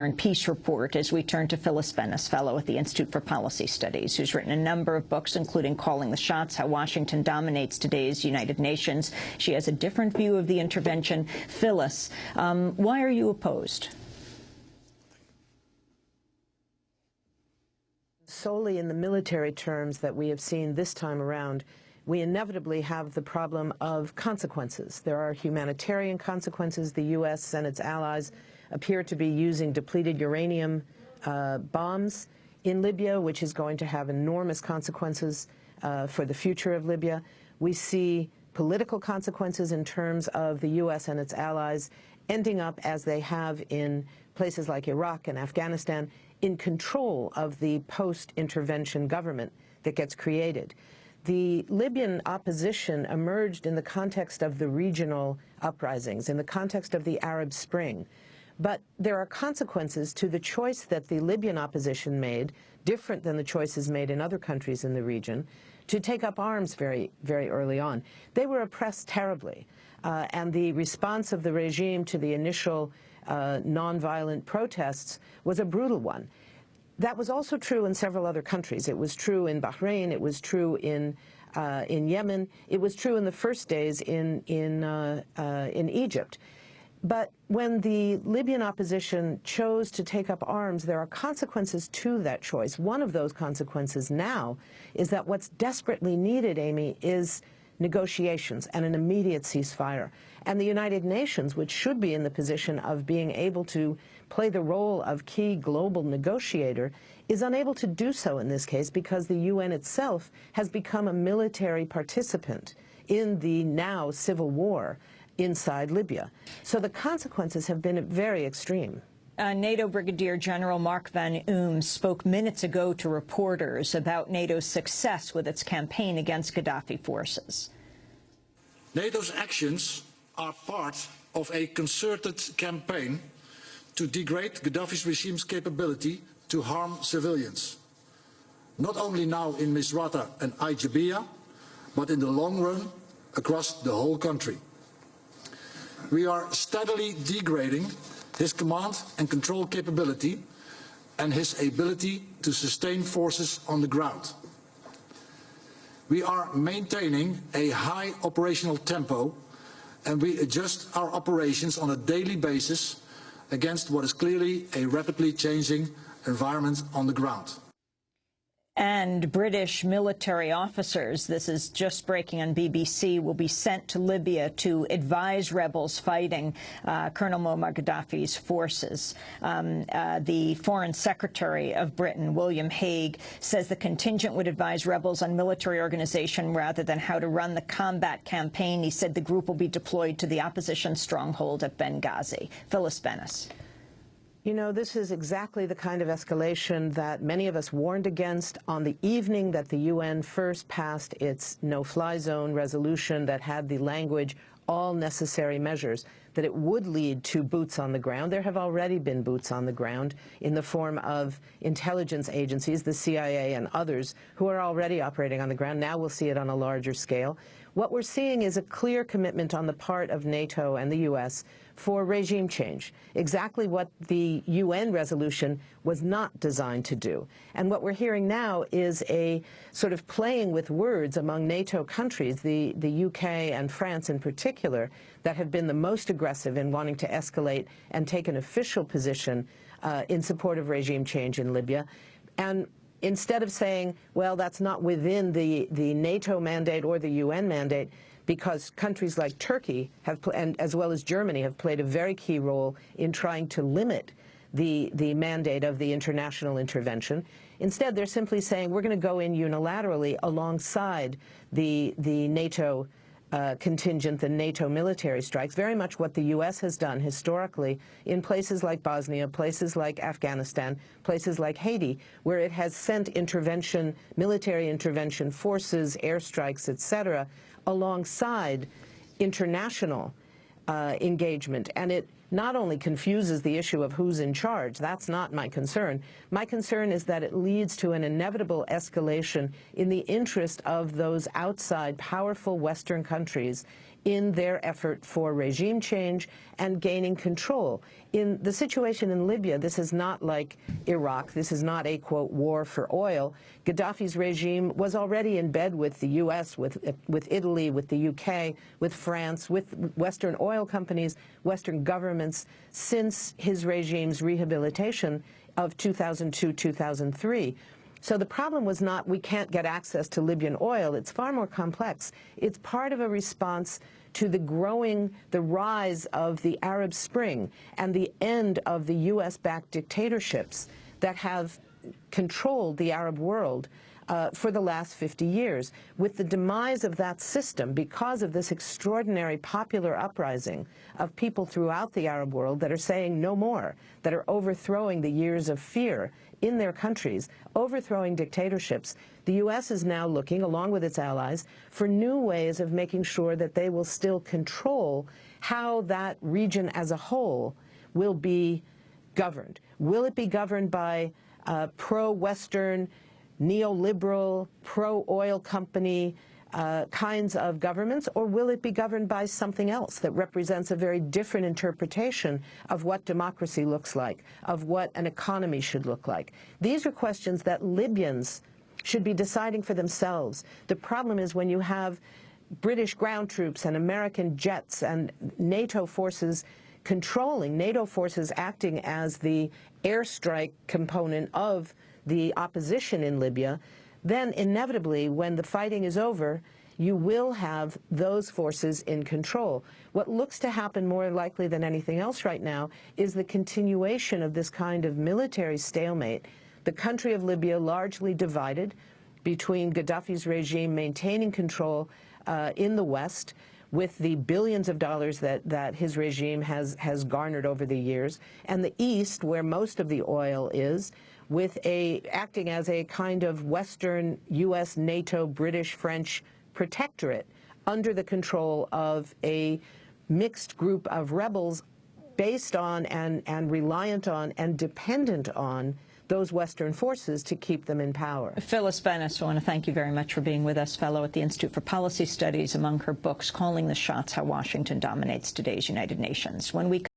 and Peace Report as we turn to Phyllis Bennis, fellow at the Institute for Policy Studies, who's written a number of books, including Calling the Shots, How Washington Dominates Today's United Nations. She has a different view of the intervention. Phyllis, why are you opposed? Solely in the military terms that we have seen this time around, we inevitably have the problem of consequences. There are humanitarian consequences. The U.S. and its allies appear to be using depleted uranium bombs in Libya, which is going to have enormous consequences for the future of Libya. We see political consequences in terms of the U.S. and its allies ending up, as they have in places like Iraq and Afghanistan, in control of the post-intervention government that gets created. The Libyan opposition emerged in the context of the regional uprisings, in the context of the Arab Spring. But there are consequences to the choice that the Libyan opposition made, different than the choices made in other countries in the region, to take up arms very, very early on. They were oppressed terribly, and the response of the regime to the initial nonviolent protests was a brutal one. That was also true in several other countries. It was true in Bahrain. It was true in Yemen. It was true in the first days in Egypt. But when the Libyan opposition chose to take up arms, there are consequences to that choice. One of those consequences now is that what's desperately needed, Amy, is negotiations and an immediate ceasefire. And the United Nations, which should be in the position of being able to play the role of key global negotiator, is unable to do so in this case because the UN itself has become a military participant in the now civil war inside Libya. So the consequences have been very extreme. NATO Brigadier General Mark Van Oom spoke minutes ago to reporters about NATO's success with its campaign against Gaddafi forces. NATO's actions are part of a concerted campaign to degrade Gaddafi's regime's capability to harm civilians, not only now in Misrata and Ajabia, but in the long run across the whole country. We are steadily degrading his command and control capability and his ability to sustain forces on the ground. We are maintaining a high operational tempo, and we adjust our operations on a daily basis against what is clearly a rapidly changing environment on the ground. And British military officers, this is just breaking on BBC, will be sent to Libya to advise rebels fighting Colonel Muammar Gaddafi's forces. The Foreign Secretary of Britain, William Hague, says the contingent would advise rebels on military organization rather than how to run the combat campaign. He said the group will be deployed to the opposition stronghold at Benghazi. Phyllis Bennis. You know, this is exactly the kind of escalation that many of us warned against on the evening that the UN first passed its no-fly zone resolution that had the language, all necessary measures, that it would lead to boots on the ground. There have already been boots on the ground in the form of intelligence agencies, the CIA and others, who are already operating on the ground. Now we'll see it on a larger scale. What we're seeing is a clear commitment on the part of NATO and the U.S. for regime change, exactly what the UN resolution was not designed to do. And what we're hearing now is a sort of playing with words among NATO countries, the UK and France in particular, that have been the most aggressive in wanting to escalate and take an official position in support of regime change in Libya. And instead of saying, well, that's not within the NATO mandate or the UN mandate, because countries like Turkey have, and as well as Germany, have played a very key role in trying to limit the mandate of the international intervention. Instead, they're simply saying we're going to go in unilaterally alongside the NATO contingent, the NATO military strikes, very much what the U.S. has done historically in places like Bosnia, places like Afghanistan, places like Haiti, where it has sent intervention, military intervention forces, airstrikes, etc., alongside international engagement. And it not only confuses the issue of who's in charge, that's not my concern. My concern is that it leads to an inevitable escalation in the interest of those outside powerful Western countries in their effort for regime change and gaining control. In the situation in Libya, this is not like Iraq. This is not a, quote, war for oil. Gaddafi's regime was already in bed with the U.S., with Italy, with the U.K., with France, with Western oil companies, Western governments, since his regime's rehabilitation of 2002-2003. So the problem was not we can't get access to Libyan oil. It's far more complex. It's part of a response to the rise of the Arab Spring and the end of the U.S.-backed dictatorships that have controlled the Arab world for the last 50 years. With the demise of that system, because of this extraordinary popular uprising of people throughout the Arab world that are saying no more, that are overthrowing the years of fear in their countries, overthrowing dictatorships, the U.S. is now looking, along with its allies, for new ways of making sure that they will still control how that region as a whole will be governed. Will it be governed by pro-Western, neoliberal, pro-oil company kinds of governments, or will it be governed by something else that represents a very different interpretation of what democracy looks like, of what an economy should look like? These are questions that Libyans should be deciding for themselves. The problem is when you have British ground troops and American jets and NATO forces controlling, NATO forces acting as the airstrike component of the opposition in Libya, then inevitably, when the fighting is over, you will have those forces in control. What looks to happen more likely than anything else right now is the continuation of this kind of military stalemate. The country of Libya largely divided between Gaddafi's regime maintaining control in the West, with the billions of dollars that his regime has garnered over the years, and the East, where most of the oil is, with acting as a kind of Western, U.S., NATO, British, French protectorate under the control of a mixed group of rebels based on and reliant on and dependent on those Western forces to keep them in power. Phyllis Bennis, I want to thank you very much for being with us, fellow at the Institute for Policy Studies. Among her books, Calling the Shots, How Washington Dominates Today's United Nations. When we